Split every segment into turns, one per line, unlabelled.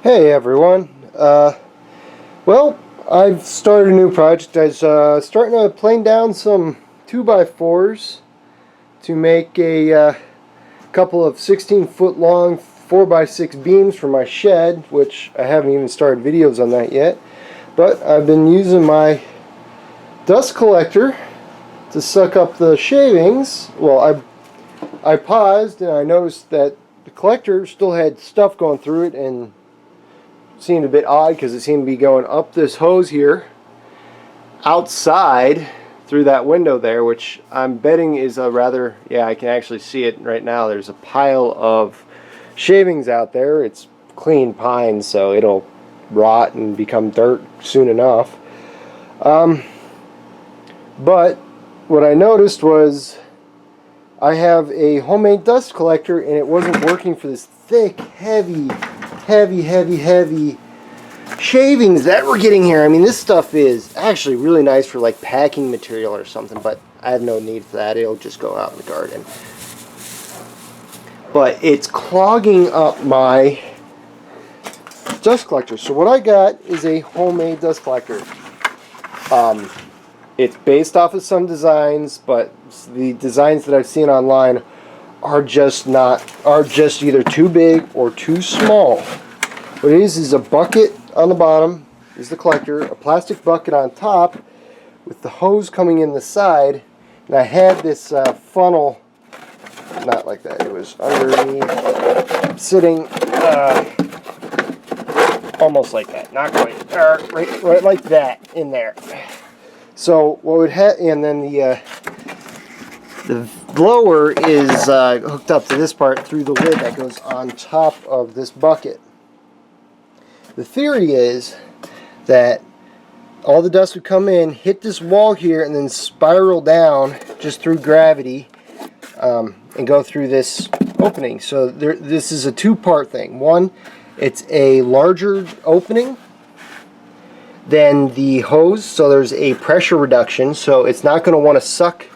Hey everyone. Well, I've started a new project. I was starting to plane down some 2x4s to make a couple of 16-foot long 4x6 beams for my shed, which I haven't even started videos on that yet. But I've been using my dust collector to suck up the shavings. Well, I paused and I noticed that the collector still had stuff going through it, and seemed a bit odd because it seemed to be going up this hose here outside through that window there, which I'm betting is a rather, yeah, I can actually see it right now. There's a pile of shavings out there. It's clean pine, so it'll rot and become dirt soon enough. But what I noticed was I have a homemade dust collector and it wasn't working for this thick, heavy shavings that we're getting here. I mean, this stuff is actually really nice for like packing material or something, but I have no need for that. It'll just go out in the garden. But it's clogging up my dust collector. So what I got is a homemade dust collector. It's based off of some designs, but the designs that I've seen online are just either too big or too small. What it is a bucket on the bottom is the collector, a plastic bucket on top with the hose coming in the side, and I had this funnel, not like that, it was underneath, sitting almost like that, not quite, right like that in there. So what would and then the blower is hooked up to this part through the lid that goes on top of this bucket. The theory is that all the dust would come in, hit this wall here, and then spiral down just through gravity and go through this opening. So this is a two-part thing. One, it's a larger opening than the hose, so there's a pressure reduction, so it's not going to want to suck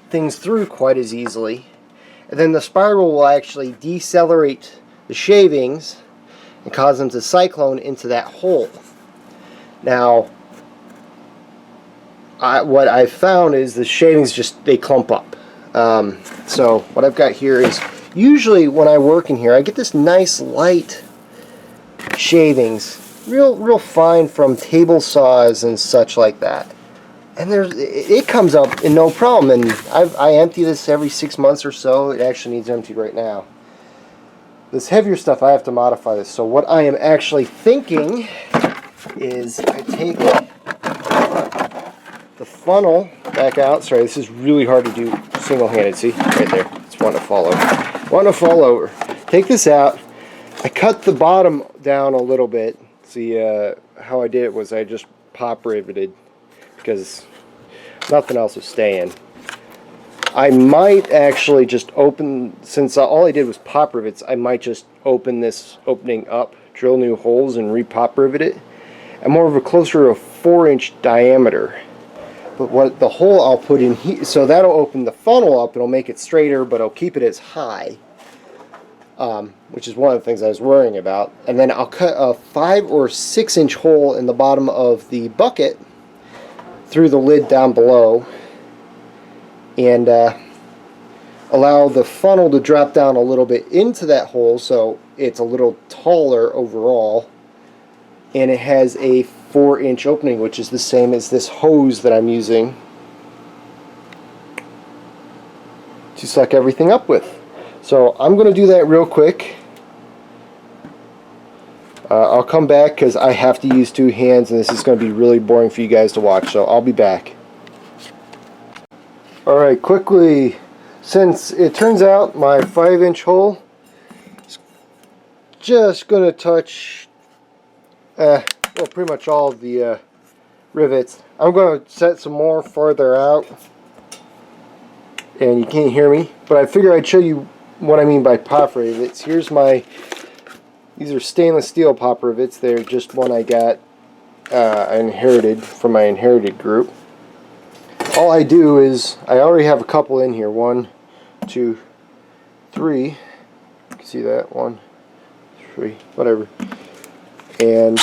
things through quite as easily. And then the spiral will actually decelerate the shavings and cause them to cyclone into that hole. Now, what I've found is the shavings they clump up. So what I've got here is, usually when I work in here, I get this nice light shavings, real fine from table saws and such like that. And it comes up in no problem, and I empty this every 6 months or so. It actually needs emptied right now. This heavier stuff, I have to modify this. So what I am actually thinking is I take the funnel back out. Sorry, this is really hard to do single-handed. See, right there. It's wanting to fall over. Want to fall over. Take this out. I cut the bottom down a little bit. See, how I did it was I just pop riveted because nothing else was staying. I might actually just open, since all I did was pop rivets, I might just open this opening up, drill new holes, and re-pop rivet it. I'm more of a closer to a 4-inch diameter. But what the hole I'll put in here, so that'll open the funnel up, it'll make it straighter, but it'll keep it as high. Which is one of the things I was worrying about. And then I'll cut a 5 or 6 inch hole in the bottom of the bucket through the lid down below, and allow the funnel to drop down a little bit into that hole so it's a little taller overall, and it has a 4-inch opening, which is the same as this hose that I'm using to suck everything up with. So I'm going to do that real quick. I'll come back because I have to use 2 hands and this is going to be really boring for you guys to watch, so I'll be back. Alright, quickly, since it turns out my 5-inch hole is just going to touch well, pretty much all of the rivets, I'm going to set some more farther out, and you can't hear me, but I figure I'd show you what I mean by pop rivets. Here's these are stainless steel pop rivets. They're just one I got inherited from my inherited group. All I do is, I already have a couple in here. 1, 2, 3. You can see that? 1, 3, whatever. And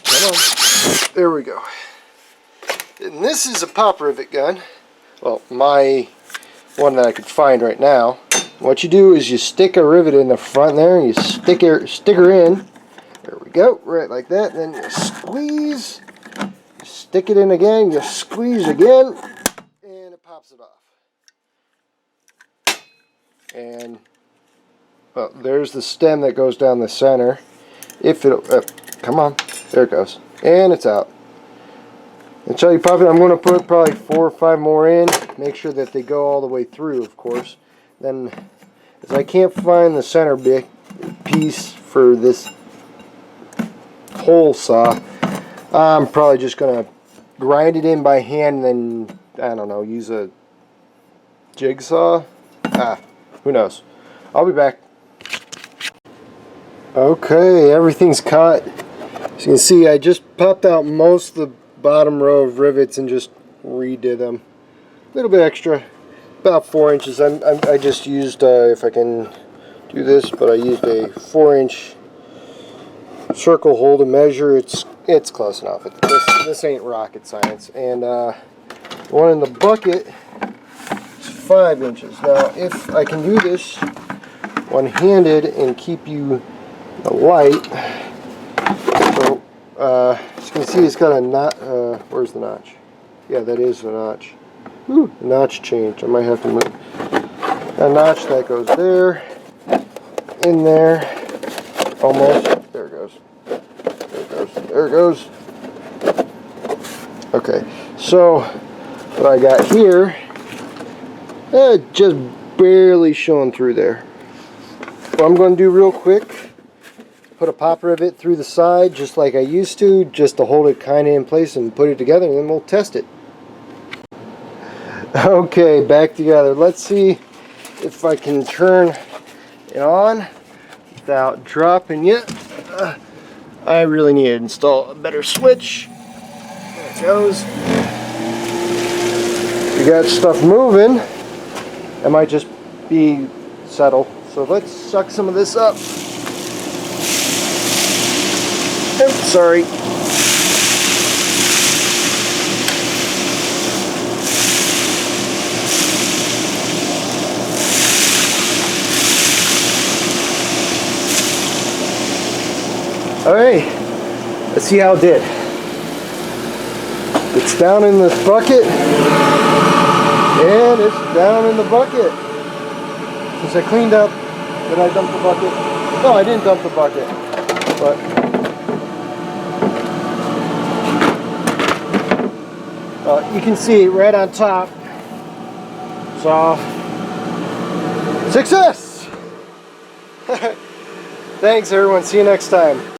come on, there we go. And this is a pop rivet gun. Well, my one that I could find right now. What you do is you stick a rivet in the front there, and you stick her in. There we go, right like that. Then you squeeze, you stick it in again, you squeeze again, and it pops it off. And well, there's the stem that goes down the center. If it, come on, there it goes, and it's out. Until you pop it, I'm going to put probably 4 or 5 more in. Make sure that they go all the way through, of course. Then, as I can't find the center bit piece for this hole saw, I'm probably just going to grind it in by hand and then, I don't know, use a jigsaw. Who knows. I'll be back. Okay, everything's cut. As you can see, I just popped out most of the bottom row of rivets and just redid them. A little bit extra, about 4 inches. I just used, if I can do this, but I used a 4-inch circle hole to measure. It's close enough. This ain't rocket science. And the one in the bucket is 5 inches. Now, if I can do this one-handed and keep you the light, so as you can see, it's got a knot. Where's the notch? Yeah, that is the notch. Ooh, the notch changed. I might have to move. A notch that goes there, in there, almost. There it goes. There it goes. There it goes. Okay, so what I got here, just barely showing through there. What I'm going to do real quick, put a pop rivet through the side just like I used to, just to hold it kind of in place and put it together, and then we'll test it. Okay, back together. Let's see if I can turn it on without dropping it. I really need to install a better switch. There it goes. You got stuff moving. It might just be settle. So let's suck some of this up. Oops, sorry. Alright, let's see how it did. It's down in this bucket, and it's down in the bucket. Since I cleaned up, did I dump the bucket? No, I didn't dump the bucket, but you can see right on top. So, success! Thanks everyone, see you next time.